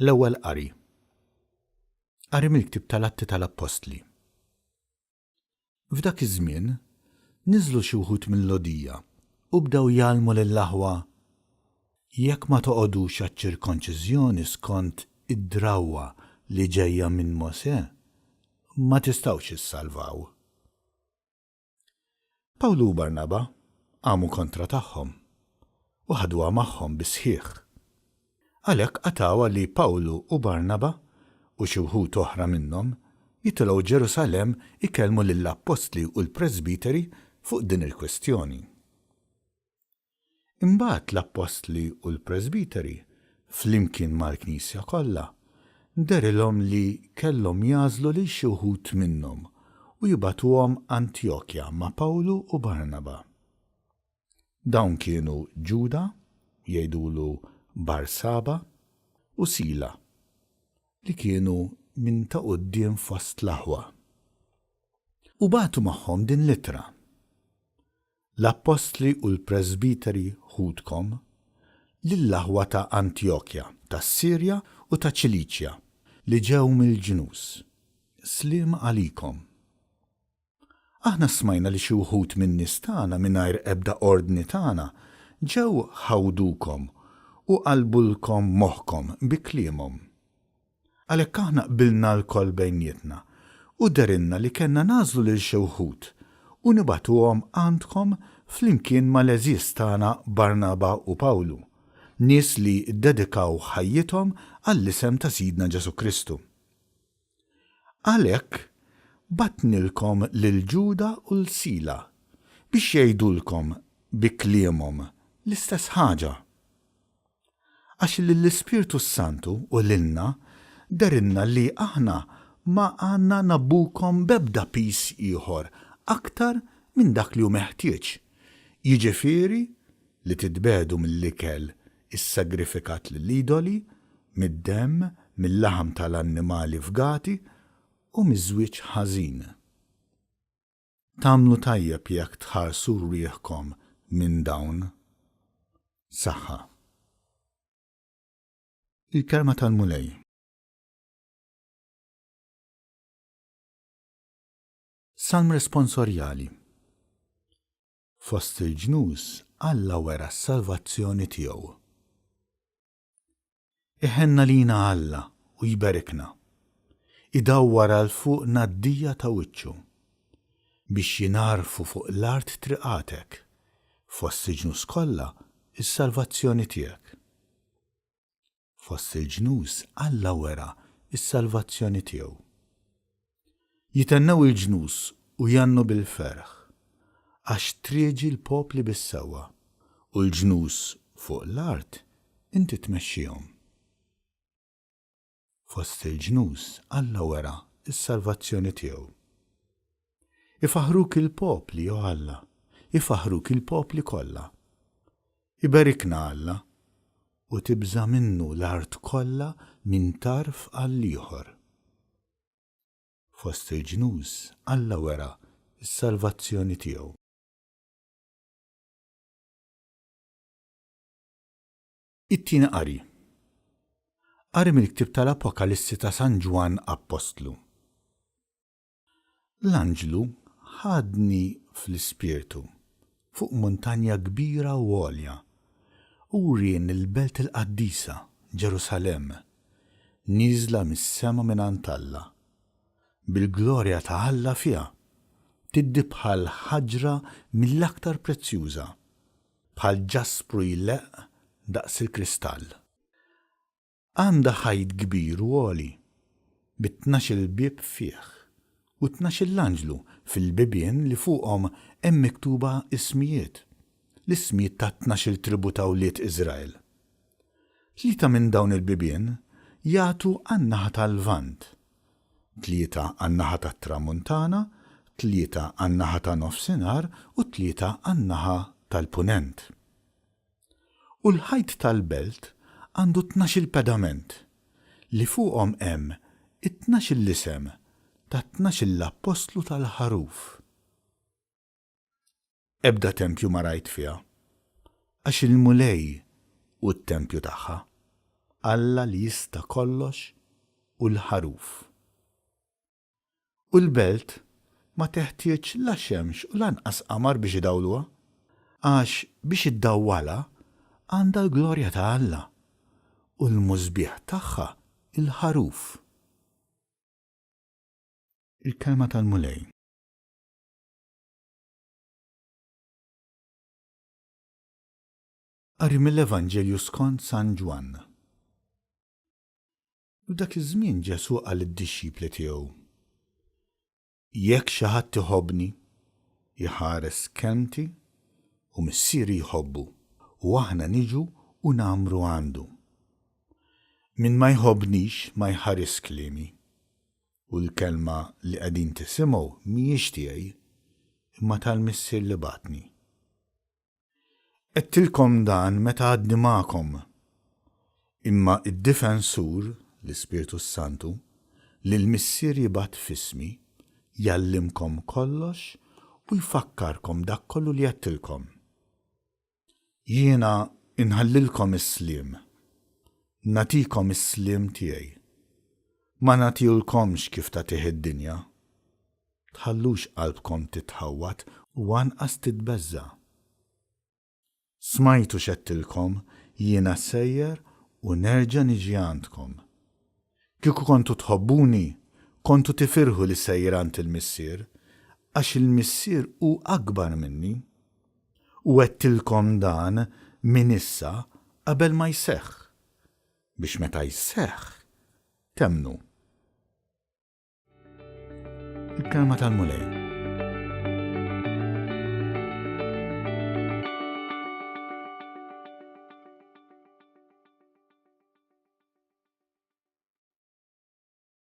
L-ewwel qari. Qari mill-Ktieb tal-Atti tal-Apostli. F'dak iż-żmien niżlu xi wħud mill-logħdija u bdew jgħallmu lill-aħwa jekk ma toqgħodux għaċ-ċirkonċiżjoni skont id-drawwa li ġejja minn Mosè, ma tistgħux issalvaw. Pawlu u Barnaba għamu kontra tagħhom u ħadwha magħhom bi sħiħ. Għalhekk qatawha li Pawlu u Barnaba u xi wħud oħra minnhom jitilgħu Ġerusalemm ikellmu lill-Apostli u l-Presbiteri fuq din il-kwestjoni. Imbagħad l-Apostli u l-Presbiteri flimkien mal-Knisja kollha derilhom li kellhom jażlu lil xi wħud minnhom u jibgħatuhom Antjokja ma' Pawlu u Barnaba. Dawn kienu Ġuda, jgħidulu Barsaba, u Sila, li kienu minn ta' quddiem fost l-aħwa. U bagħtu magħhom din littra. L-Apostli u l-Presbiteri ħudkom lill-aħwa ta' Antjokja, ta' Sirja u ta' Ċiliċja li ġew mill-ġnus. Sliem għalikom. Aħna smajna li xi wħud min-nies tagħna mingħajr ebda ordni tagħna ġew ħawdukom u qalbulkom moħħkom bi kliemhom. Għalhekk aħna qbilna lkoll bejnietna u derinna li kellna nażlu lil xi wħud u nibagħtuhom għandkom flimkien mal-eżiż tagħna Barnaba u Pawlu, nies li ddedikaw ħajjithom għall-isem ta' Sidna Ġesu Kristu. Għalhekk batnilkom lil Ġuda u l-Sila biex jgħidulkom bi kliemhom l-istess ħaġa. Għax lill-Ispirtu Santu u lilna derinna li aħna ma għandna nabbukom b'ebda pis ieħor aktar minn dak li hu meħtieġ, jiġifieri li titbedu mill-ikel is-sagrifikat lill-idoli, mid-demm, mill-laħam tal-annimali fgati u miż-żwieġ ħażin. Tagħmlu tajjeb jekk tħarsu rieħkom minn dawn. Saħħa. Il-kelma tal-mulej. Salm responsorjali. Fost il-ġnus Alla wera s-salvazzjoni tiegħu. Iħenna lina Alla u jberikna. Idawwar għal fuq naddija ta' wiċċu biex jinarfu fuq l-art triqatek fost il-ġnus kollha is-salvazzjoni tiegħek. Fost il-ġnus Alla wera is-salvazzjoni tiegħu. Jitennew il-ġnus u jannu bil-ferħ għax trieġi l-popli bis-sewwa u l-ġnus fuq l-art inti tmexxihom. Fost il-ġnus Alla wera is-salvazzjoni tiegħu. Ifaħruk il-popli o Alla, ifaħruk il-popli kollha. Iberikna Alla u tibża minnu l-art kollha minn tarf għal ieħor. Fost il-ġnus Alla wera is-salvazzjoni tiegħu. It-tieni qari. Qari mill-Ktieb tal-Apokalissi ta' San Ġwan Apostlu. L-anġlu ħadni fl-ispirtu fuq muntanja kbira u għolja u rien il-belt il-qaddisa Ġerusalemm nieżla mis-sema mingħand Alla bil-glorja ta' Alla fiha tiddi bħal ħaġra mill-aktar prezzjuża bħal ġaspru jleq daqs il-kristall. Għandha ħajt kbir u għoli bit-12 bieb fih u 12 l-anġlu fil-bibien li fuqhom hemm miktuba ismijiet, l-ismijiet ta' 12 tribu ta' wlied Iżrael. Tlieta minn dawn il-bibien jagħtu għan-naħa tal-lvant, tlieta għan-naħa tat-tramuntana, tlieta għan-naħa ta' nofsinhar u tlieta għan-naħa tal-punent. U l-ħajt tal-belt għandu 12 pedament li fuqhom hemm it-12 l-isem ta' 12 l-apostlu tal-ħaruf. Ebda tempju ma rajt fiha, għax il-mulej u t-tempju tagħha Alla li jista kollox u l-ħaruf. U l-belt ma teħtieġ la xemx u lanqas qamar biex idawluha, għax biex iddawwala għandha l-glorja ta' Alla u l-mużbieħ tagħha il-ħaruf. Il-kelma tal-mulej. Qari mill-Evanġelju skont San Ġwan. U dak iż-żmien Ġesu qal id-dixxipli tiegħu: jekk xi ħadd iħobbni, jħares kelmti u missieri jħobbu, u aħna niġu u nagħmru għandu. Min ma jħobbnix ma jħares kliemi, u l-kelma li qegħdin tisimgħu mhijiex tiegħi imma tal-missier li batni. Qedtilkom dan meta għadni magħkom, imma id-difensur l-Ispiritu Santu li l-missier jibat f'ismi jallimkom kollox u jfakkarkom dak kollu li għattilkom. Jiena inħallilkom is-sliem, natikom is-sliem tiegħi. Ma natijulkomx kif tagħtih id-dinja. Tħallux qalbkom titħawwat u anqas titbeżza. Smajtu x'għedtilkom jiena sejjer u nerġa' niġi għandkom. Kieku kontu tħobbuni, kontu tifirħu li sejjer għand il-missier, għax il-missier hu akbar minni. U għedtilkom dan minn issa qabel ma jseħħ, biex meta jseħħ temnu. Il-kelma tal-mulej.